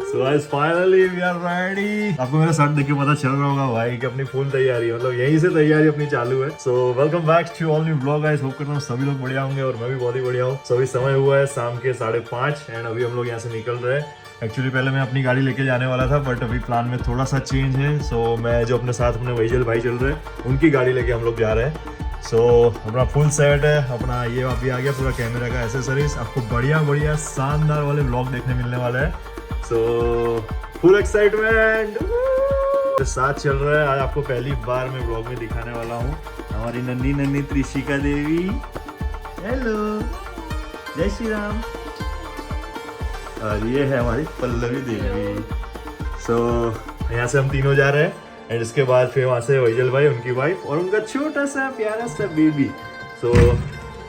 So guys, finally we are ready. आपको मेरा shirt देख के पता चल रहा होगा भाई कि अपनी फुल तैयारी है, मतलब यहीं से तैयारी अपनी चालू है. So welcome back to all new vlog guys. Hope करता हूँ सभी लोग बढ़िया होंगे और मैं भी बहुत ही बढ़िया हूँ. So अभी समय हुआ है शाम के 5:30 एंड अभी हम लोग यहाँ से निकल रहे हैं. एक्चुअली पहले मैं अपनी गाड़ी लेके जाने वाला था बट अभी प्लान में थोड़ा सा चेंज है. सो मैं जो अपने साथ अपने वहीजल भाई चल रहे हैं उनकी गाड़ी लेके हम लोग जा रहे हैं. सो अपना फुल सेट है, अपना ये अभी आ गया पूरा कैमरा का एसेसरीज. आपको बढ़िया बढ़िया शानदार वाले व्लॉग देखने मिलने वाला है. सो फुल एक्साइटमेंट साथ चल रहा है. आज आपको पहली बार मैं व्लॉग में दिखाने वाला हूँ हमारी नन्ही नन्ही त्रिशिका देवी. हेलो, जय श्री राम. और ये है हमारी पल्लवी देवी. सो यहाँ से हम तीनों जा रहे हैं एंड इसके बाद फिर वहाँ से वहीजल भाई, उनकी वाइफ और उनका छोटा सा प्यारा सा बेबी. सो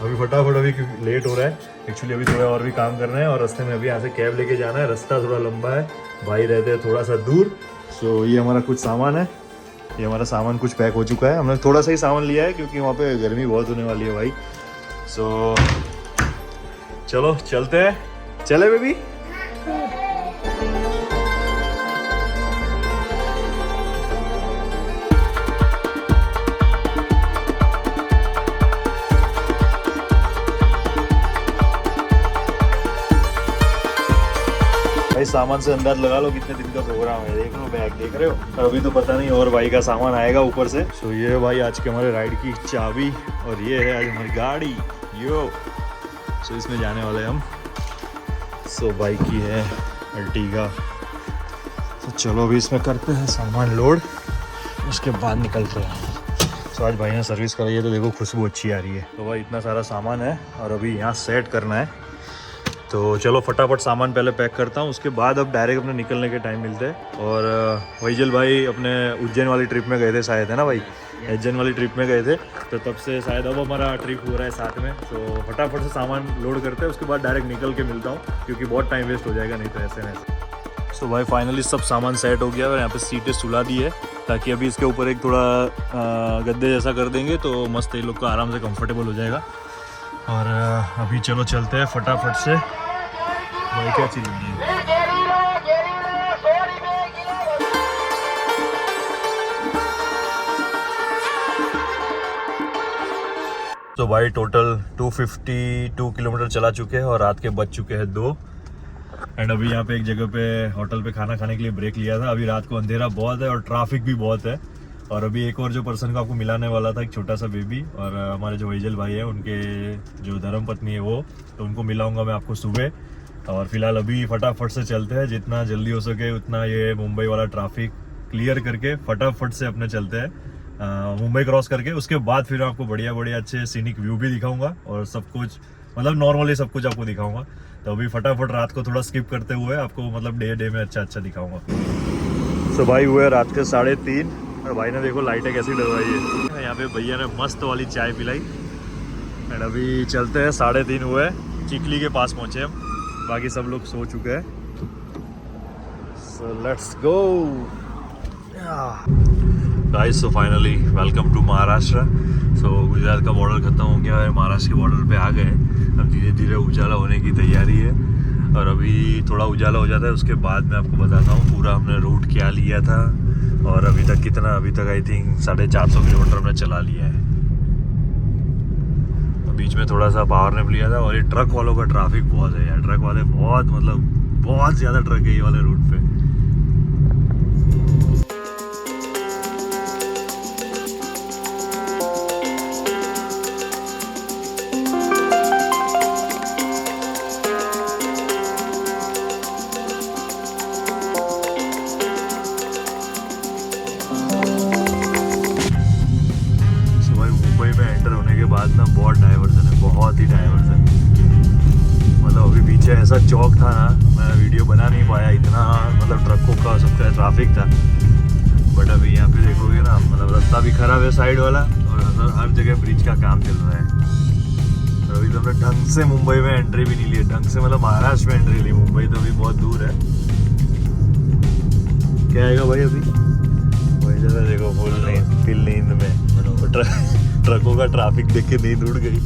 अभी फटाफट, अभी लेट हो रहा है एक्चुअली, अभी थोड़ा और भी काम करना है और रास्ते में अभी यहाँ से कैब लेके जाना है. रास्ता थोड़ा लंबा है, भाई रहते हैं थोड़ा सा दूर. सो ये हमारा कुछ सामान है, ये हमारा सामान कुछ पैक हो चुका है. हमने थोड़ा सा ही सामान लिया है क्योंकि वहाँ पे गर्मी बहुत होने वाली है भाई. सो चलो चलते हैं. चले बेबी. भाई सामान से अंदाज लगा लो कितने दिन का प्रोग्राम है. देख लो, बैग देख रहे हो. और अभी तो पता नहीं और भाई का सामान आएगा ऊपर से. सो ये है भाई आज के हमारे राइड की चाबी और ये है आज हमारी गाड़ी यो. सो इसमें जाने वाले हम. सो बाइक की है अर्टिगा. तो चलो अभी इसमें करते हैं सामान लोड, उसके बाद निकलते हैं. सो आज भाई ने सर्विस कराई है तो देखो खुशबू अच्छी आ रही है. तो भाई इतना सारा सामान है और अभी यहाँ सेट करना है. तो चलो फटाफट सामान पहले पैक करता हूँ, उसके बाद अब डायरेक्ट अपने निकलने के टाइम मिलते हैं. और वहीजल भाई अपने उज्जैन वाली ट्रिप में गए थे शायद, है ना भाई. उज्जैन वाली ट्रिप में गए थे तो तब से शायद अब हमारा ट्रिप हो रहा है साथ में. तो फटाफट से सामान लोड करते हैं, उसके बाद डायरेक्ट निकल के मिलता हूँ क्योंकि बहुत टाइम वेस्ट हो जाएगा नहीं तो ऐसे में. सो भाई फाइनली सब सामान सेट हो गया और यहाँ पे सीटें सुला दी है ताकि अभी इसके ऊपर एक थोड़ा गद्दे जैसा कर देंगे तो मस्त ये लोग को आराम से कंफर्टेबल हो जाएगा. और अभी चलो चलते हैं फटाफट से. भाई क्या चीज़ है तो भाई टोटल 252 किलोमीटर चला चुके हैं और रात के बज चुके हैं 2. एंड अभी यहाँ पे एक जगह पे होटल पे खाना खाने के लिए ब्रेक लिया था. अभी रात को अंधेरा बहुत है और ट्रैफिक भी बहुत है. और अभी एक और जो पर्सन को आपको मिलाने वाला था, एक छोटा सा बेबी, और हमारे जो वहीजल भाई है उनके जो धर्मपत्नी है वो, तो उनको मिलाऊंगा मैं आपको सुबह. और फिलहाल अभी फटाफट से चलते हैं, जितना जल्दी हो सके उतना ये मुंबई वाला ट्रैफिक क्लियर करके फटाफट से अपने चलते हैं मुंबई क्रॉस करके. उसके बाद फिर आपको बढ़िया बढ़िया अच्छे सीनिक व्यू भी दिखाऊंगा और सब कुछ, मतलब नॉर्मली सब कुछ आपको दिखाऊंगा. तो अभी फटाफट रात को थोड़ा स्किप करते हुए आपको मतलब डे में अच्छा दिखाऊंगा. सो भाई हुए रात के 3:30 और भाई ने देखो लाइटें कैसी डलवाई है. यहाँ पे भैया ने मस्त वाली चाय पिलाई. एंड अभी चलते हैं, 3:30 हुए, चिखली के पास पहुँचे हम. बाकी सब लोग सो चुके हैं. So let's go guys. So finally welcome to Maharashtra. So Gujarat का बॉर्डर खत्म हो गया है, महाराष्ट्र के बॉर्डर पे आ गए. अब धीरे धीरे उजाला होने की तैयारी है और अभी थोड़ा उजाला हो जाता है उसके बाद मैं आपको बताता हूँ पूरा हमने रूट क्या लिया था और अभी तक कितना. अभी तक आई थिंक 450 किलोमीटर हमने चला लिया है. बीच में थोड़ा सा पावर नैप लिया था. और ये ट्रक वालों का ट्रैफिक बहुत है यार. ट्रक वाले बहुत ज़्यादा ट्रक है ये वाले रूट पे. बाद ना बहुत डाइवर्जन है, बहुत ही डाइवर्जन. मतलब अभी पीछे ऐसा चौक था ना, मैं वीडियो बना नहीं पाया, इतना मतलब ट्रकों का सबका ट्रैफिक था. बट अभी यहाँ पे देखोगे ना, मतलब रास्ता भी खराब है साइड वाला और हर जगह ब्रिज का काम चल रहा है. और अभी तो हमने ढंग से मुंबई में एंट्री भी नहीं ली. ढंग से मतलब महाराष्ट्र में एंट्री ली. मुंबई तो अभी बहुत दूर है. क्या आएगा भाई अभी वही जैसा देखो फुल नींद में. ट्रकों का ट्रैफिक देख के नींद उड़ गई.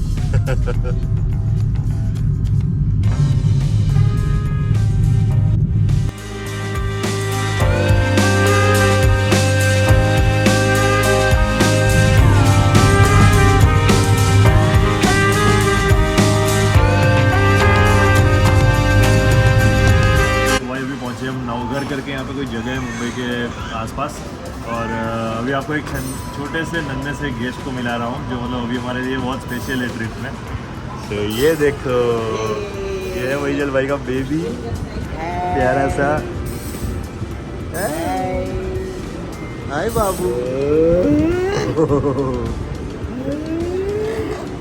म्यूजियम नवघर करके यहाँ पे कोई जगह है मुंबई के आसपास। और अभी आपको एक छोटे से नन्हे से गेस्ट को मिला रहा हूँ जो मतलब अभी हमारे लिए बहुत स्पेशल है ट्रिप में। तो ये देखो, ये है वहीजल भाई का बेबी, प्यारा सा। हाय बाबू।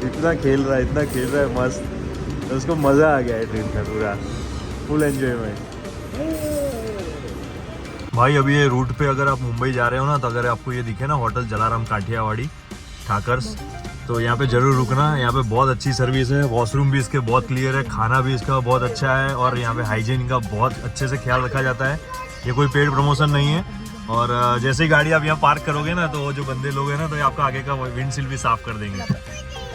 इतना खेल रहा है मस्त, तो उसको मज़ा आ गया है ट्रिप में, पूरा फुल एंजॉयमेंट। भाई अभी ये रूट पे अगर आप मुंबई जा रहे हो ना, तो अगर आपको ये दिखे ना होटल जलाराम काठियावाड़ी ठाकर्स, तो यहाँ पे जरूर रुकना। यहाँ पे बहुत अच्छी सर्विस है, वॉशरूम भी इसके बहुत क्लियर है, खाना भी इसका बहुत अच्छा है, और यहाँ पे हाइजीन का बहुत अच्छे से ख्याल रखा जाता है। ये कोई पेड प्रमोशन नहीं है। और जैसे ही गाड़ी आप यहाँ पार्क करोगे ना, तो जो बंदे लोग हैं ना, तो ये आपका आगे का विंडशील्ड भी साफ कर देंगे।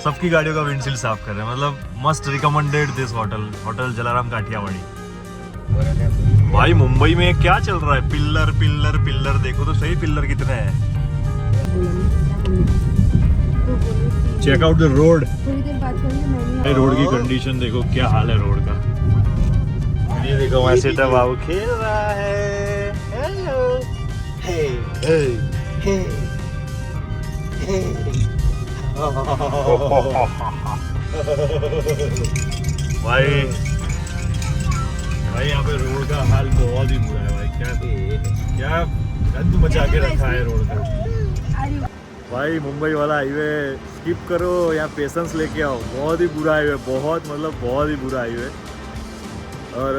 सबकी गाड़ियों का विंडशील्ड साफ कर रहे हैं, मतलब must recommended this hotel Jalaram Kathiyawadi. भाई मुंबई में क्या चल रहा है, पिल्लर पिल्लर पिल्लर, देखो तो सही पिल्लर कितने हैं। Check out the road. Road की कंडीशन देखो, क्या हाल है रोड का। ये देखो वहाँ से बाबू खेल रहा है। हेलो हे हे हे भाई यहाँ पे रोड का हाल बहुत ही बुरा है भाई। क्या गंद मचा के रखा है रोड का। भाई मुंबई वाला हाईवे स्किप करो, यहाँ पेशेंस लेके आओ। बहुत ही बुरा हाईवे, बहुत ही बुरा हाईवे। और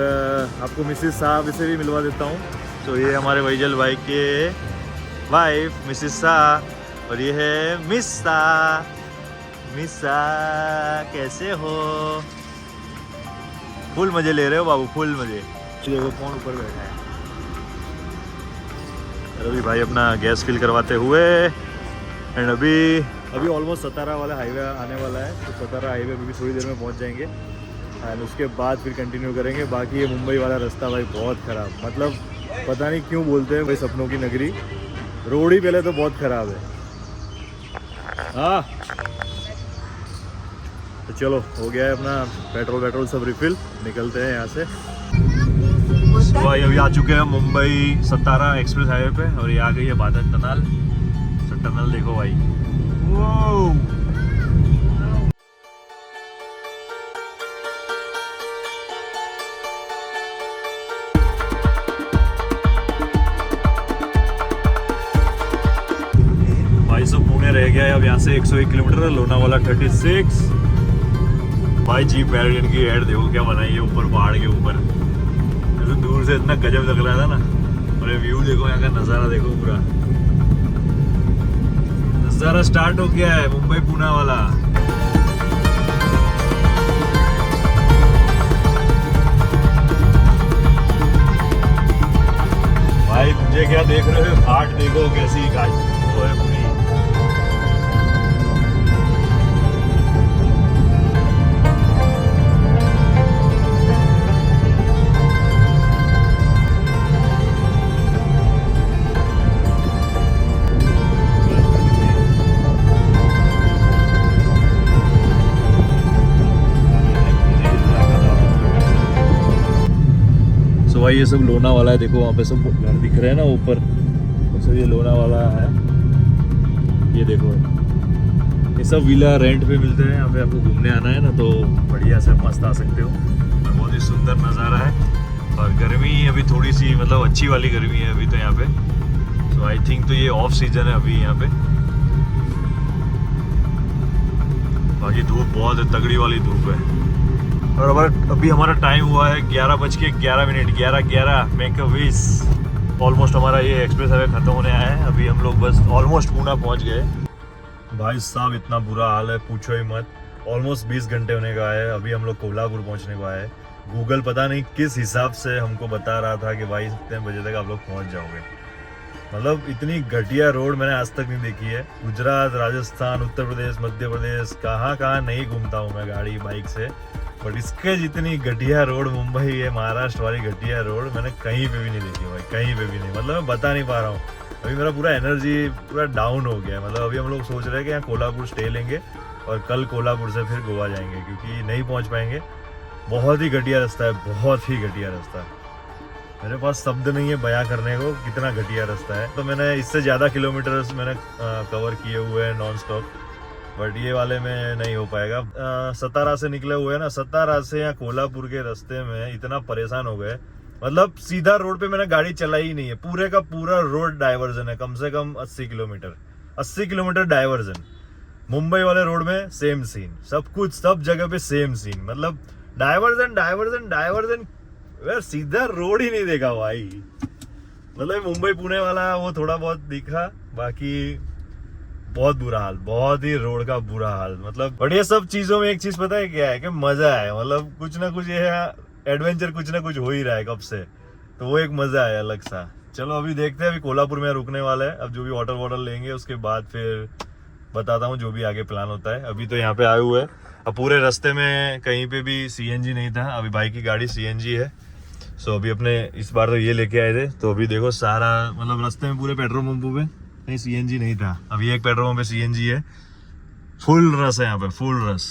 आपको मिसिस साहब इसे भी मिलवा देता हूँ। तो ये हमारे वहीजल भाई के वाइफ मिसिस शाह, और ये है मिस्सा। कैसे हो? फुल मजे ले रहे हो बाबू, फुल मजे। देखो कौन ऊपर बैठा है। अभी भाई अपना गैस फिल करवाते हुए, एंड अभी ऑलमोस्ट सतारा वाला हाईवे आने वाला है। तो सतारा हाईवे भी थोड़ी देर में पहुंच जाएंगे, एंड उसके बाद फिर कंटिन्यू करेंगे। बाकी ये मुंबई वाला रास्ता भाई बहुत ख़राब, मतलब पता नहीं क्यों बोलते हैं भाई सपनों की नगरी। रोड ही पहले तो बहुत ख़राब है। हाँ तो चलो, हो गया है अपना पेट्रोल सब रिफिल, निकलते हैं यहाँ से। तो भाई अभी आ चुके हैं मुंबई सतारा एक्सप्रेस हाईवे पे, और ये आ गई है बादल टनल। तो टनल देखो भाई, वो भाई सब पुणे रह गया है अब यहाँ से 101 किलोमीटर, लोनावाला 36। भाई जीप बैरियर की ऐड देखो क्या बनाई है ऊपर पहाड़ के ऊपर। तो दूर से इतना गजब लग रहा था ना, और ये व्यू देखो, यहाँ का नज़ारा देखो, पूरा नज़ारा स्टार्ट हो गया है मुंबई पुणे वाला। भाई मुझे क्या देख रहे हो, घाट देखो कैसी घाट तो है पूरी। भाई ये सब लोनावाला है, देखो वहाँ पे सब घर दिख रहे हैं ना ऊपर, तो सब ये लोनावाला है। ये देखो ये सब विला रेंट पे मिलते हैं। यहाँ पे आपको घूमने आना है ना, तो बढ़िया से मस्त आ सकते हो। बहुत ही सुंदर नज़ारा है, और गर्मी अभी थोड़ी सी मतलब अच्छी वाली गर्मी है अभी तो यहाँ पे। तो आई थिंक तो ये ऑफ सीजन है अभी यहाँ पे। बाकी धूप बहुत है, तगड़ी वाली धूप है। और अभी हमारा टाइम हुआ है 11:11, 11 मेक अ विश। ऑलमोस्ट हमारा ये एक्सप्रेस हाईवे ख़त्म होने आया है। अभी हम लोग बस ऑलमोस्ट पुणे पहुंच गए। भाई साहब इतना बुरा हाल है, पूछो ही मत। ऑलमोस्ट 20 घंटे होने का है, अभी हम लोग कोल्हापुर पहुंचने को आए। गूगल पता नहीं किस हिसाब से हमको बता रहा था कि भाई इतने बजे तक आप लोग पहुँच जाओगे। मतलब इतनी घटिया रोड मैंने आज तक नहीं देखी है। गुजरात, राजस्थान, उत्तर प्रदेश, मध्य प्रदेश, कहाँ नहीं घूमता हूँ मैं गाड़ी बाइक से, बट इसके जितनी घटिया रोड मुंबई, ये महाराष्ट्र वाली घटिया रोड मैंने कहीं पे भी नहीं देखी भाई, कहीं पे भी नहीं। मतलब मैं बता नहीं पा रहा हूँ, अभी मेरा पूरा एनर्जी पूरा डाउन हो गया है। मतलब अभी हम लोग सोच रहे हैं कि यहाँ कोल्हापुर स्टे लेंगे, और कल कोल्हापुर से फिर गोवा जाएंगे, क्योंकि नहीं पहुँच पाएंगे। बहुत ही घटिया रास्ता है, बहुत ही घटिया रास्ता है। मेरे पास शब्द नहीं है बयां करने को कितना घटिया रास्ता है। तो मैंने इससे ज़्यादा किलोमीटर मैंने कवर किए हुए हैं नॉन स्टॉप, बट ये वाले में नहीं हो पाएगा। सतारा से निकले हुए हैं ना, सतारा से या कोल्हापुर के रास्ते में इतना परेशान हो गए, मतलब सीधा रोड पे मैंने गाड़ी चलाई ही नहीं है। पूरे का पूरा रोड डाइवर्जन है, कम से कम 80 किलोमीटर डाइवर्जन। मुंबई वाले रोड में सेम सीन, सब कुछ सब जगह पे सेम सीन, मतलब डाइवर्जन डाइवर्जन डाइवर्जन, यार सीधा रोड ही नहीं देखा भाई। मतलब मुंबई पुणे वाला वो थोड़ा बहुत दिखा, बाकी बहुत बुरा हाल, बहुत ही रोड का बुरा हाल। मतलब बट ये सब चीजों में एक चीज पता है क्या है कि मजा है, मतलब कुछ ना कुछ ये एडवेंचर कुछ ना कुछ हो ही रहा है कब से, तो वो एक मजा है अलग सा। चलो अभी देखते हैं, अभी कोल्हापुर में रुकने वाला है, अब जो भी वाटर बॉटल लेंगे उसके बाद फिर बताता हूँ जो भी आगे प्लान होता है। अभी तो यहाँ पे आए हुए हैं, अब पूरे रास्ते में कहीं पे भी सीएनजी नहीं था, अभी भाई की गाड़ी सीएनजी है। सो अभी अपने इस बार तो ये लेके आए थे, तो अभी देखो सारा मतलब रास्ते में पूरे पेट्रोल पंपों पे नहीं सीएनजी नहीं था, अभी एक पेट्रोल पंप पे सीएनजी है, फुल रस है यहाँ पे, फुल रस।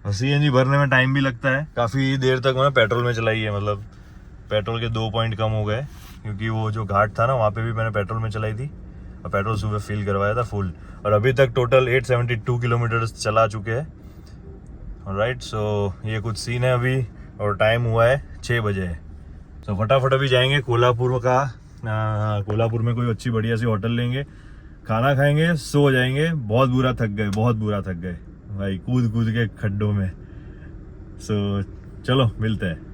और सीएनजी भरने में टाइम भी लगता है, काफ़ी देर तक मैंने पेट्रोल में चलाई है, मतलब पेट्रोल के 2 पॉइंट कम हो गए, क्योंकि वो जो घाट था ना वहाँ पे भी मैंने पेट्रोल में चलाई थी और पेट्रोल सुबह फिल करवाया था फुल। और अभी तक टोटल 872 किलोमीटर चला चुके हैं। राइट, सो ये कुछ सीन है अभी, और टाइम हुआ है 6 बजे है। तो फटाफट अभी जाएंगे कोल्हापुर का, कोल्हापुर में कोई अच्छी बढ़िया सी होटल लेंगे, खाना खाएंगे, सो जाएंगे। बहुत बुरा थक गए, बहुत बुरा थक गए भाई, कूद कूद के खड्डों में। सो चलो मिलते हैं।